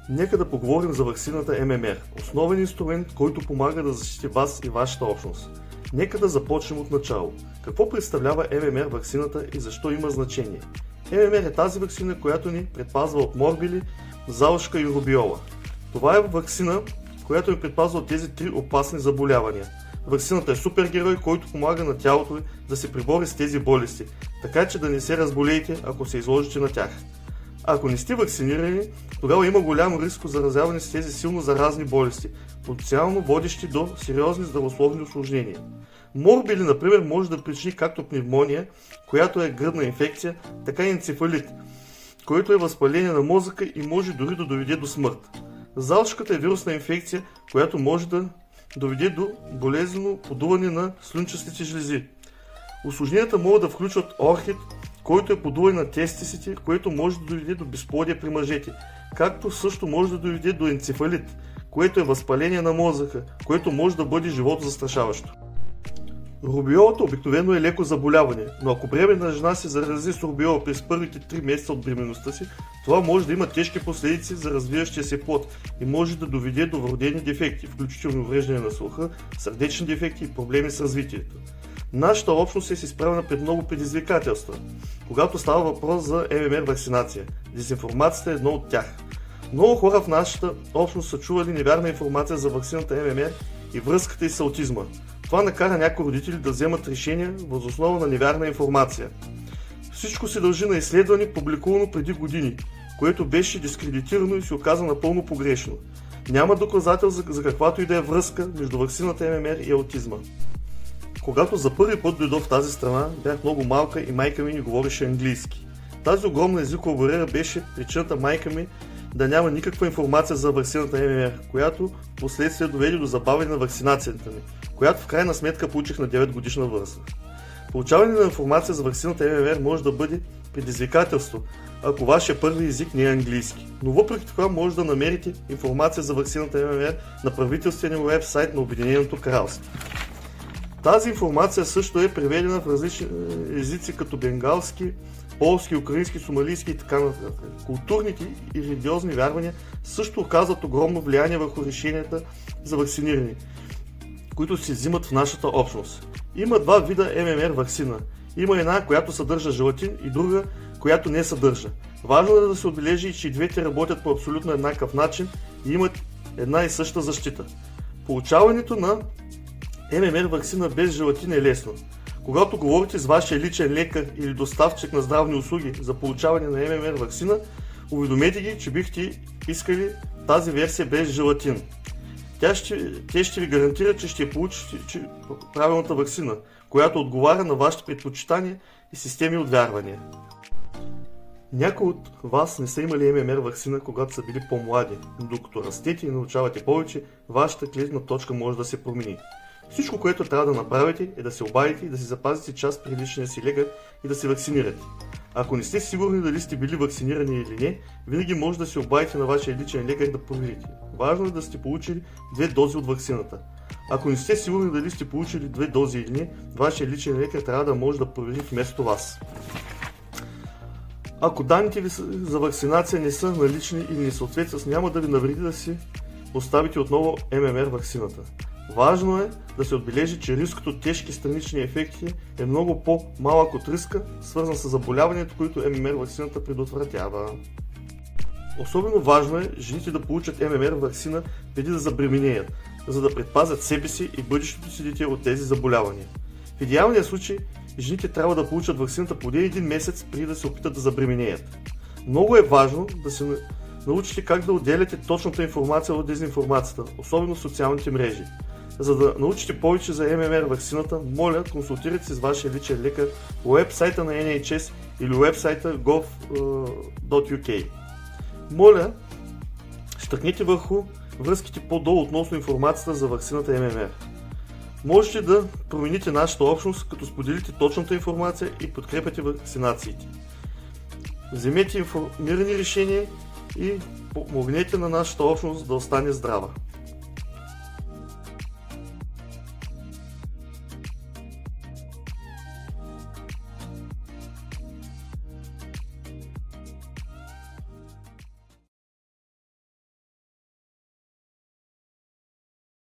Нека да поговорим за ваксината ММР, основен инструмент, който помага да защити вас и вашата общност. Нека да започнем от начало. Какво представлява ММР ваксината и защо има значение? ММР е тази ваксина, която ни предпазва от морбили, залшка и рубиола. Това е ваксина, която ни предпазва от тези три опасни заболявания. Ваксината е супергерой, който помага на тялото ви да се пребори с тези болести, така че да не се разболеете, ако се изложите на тях. Ако не сте вакцинирани, тогава има голям риск от заразяване с тези силно заразни болести, потенциално водещи до сериозни здравословни усложнения. Морбили, например, може да причини както пневмония, която е гръдна инфекция, така и енцефалит, който е възпаление на мозъка и може дори да доведе до смърт. Залшката е вирусна инфекция, която може да доведе до болезнено подуване на слюнчестите жлези. Усложненията могат да включват орхид, който е подуване на тестисите, което може да доведе до безплодие при мъжете, както също може да доведе до енцефалит, което е възпаление на мозъка, което може да бъде животозастрашаващо. Рубиолата обикновено е леко заболяване, но ако бременна жена се зарази с рубиола през първите 3 месеца от бременността си, това може да има тежки последици за развиващия се плод и може да доведе до вродени дефекти, включително увреждане на слуха, сърдечни дефекти и проблеми с развитието. Нашата общност е изправена пред много предизвикателства, когато става въпрос за ММР вакцинация. Дезинформацията е едно от тях. Много хора в нашата общност са чували невярна информация за ваксината ММР и връзката й с аутизма. Това накара някои родители да вземат решения въз основа на невярна информация. Всичко се дължи на изследване, публикувано преди години, което беше дискредитирано и се оказа напълно погрешно. Няма доказателства за каквато и да е връзка между ваксината ММР и аутизма. Когато за първи път дойдох в тази страна, бях много малка и майка ми не говореше английски. Тази огромна езикова бариера беше причината майка ми да няма никаква информация за ваксината ММР, която последствие доведе до забавяне на вакцинацията ми, която в крайна сметка получих на 9 годишна възраст. Получаване на информация за ваксината ММР може да бъде предизвикателство, ако вашия първи език не е английски. Но въпреки това може да намерите информация за ваксината ММР на правителствения уебсайт на Обединеното кралство. Тази информация също е преведена в различни езици като бенгалски, полски, украински, сомалийски и така нататък. Културните и религиозни вярвания също оказват огромно влияние върху решенията за вакциниране, които се взимат в нашата общност. Има два вида ММР ваксина. Има една, която съдържа желатин и друга, която не съдържа. Важно е да се отбележи, че и двете работят по абсолютно еднакъв начин и имат една и съща защита. Получаването на ММР ваксина без желатин е лесно. Когато говорите с вашия личен лекар или доставчик на здравни услуги за получаване на ММР ваксина, уведомете ги, че бихте искали тази версия без желатин. Те ще ви гарантират, че ще получите правилната ваксина, която отговаря на вашите предпочитания и системи от вярвания. Някои от вас не са имали ММР ваксина, когато са били по-млади, но докато растете и научавате повече, вашата гледна точка може да се промени. Всичко, което трябва да направите, е да се обадите и да си запазите част при личния си лекар и да се вакцинирате. Ако не сте сигурни дали сте били вакцинирани или не, винаги може да се обадите на вашия личен лекар да проверите. Важно е да сте получили 2 дози от ваксината. Ако не сте сигурни дали сте получили 2 дози или не, вашия личен лекар трябва да може да провери вместо вас. Ако данните ви за вакцинация не са налични или не съответстват, няма да ви навреди да си поставите отново ММР ваксината. Важно е да се отбележи, че рискът от тежки странични ефекти е много по-малък от риска, свързан с заболяването, които ММР ваксината предотвратява. Особено важно е жените да получат ММР ваксина преди да забременеят, за да предпазят себе си и бъдещото си дете от тези заболявания. В идеалния случай жените трябва да получат ваксината поне 1 месец преди да се опитат да забременеят. Много е важно да се научите как да отделяте точната информация от дезинформацията, особено в социалните мрежи. За да научите повече за ММР ваксината, моля, консултирайте се с вашия личен лекар по уебсайта на NHS или уебсайта gov.uk. Моля, щръкнете върху връзките по-долу относно информацията за ваксината ММР. Можете да промените нашата общност, като споделите точната информация и подкрепяте вакцинациите. Вземете информирани решения и помогнете на нашата общност да остане здрава.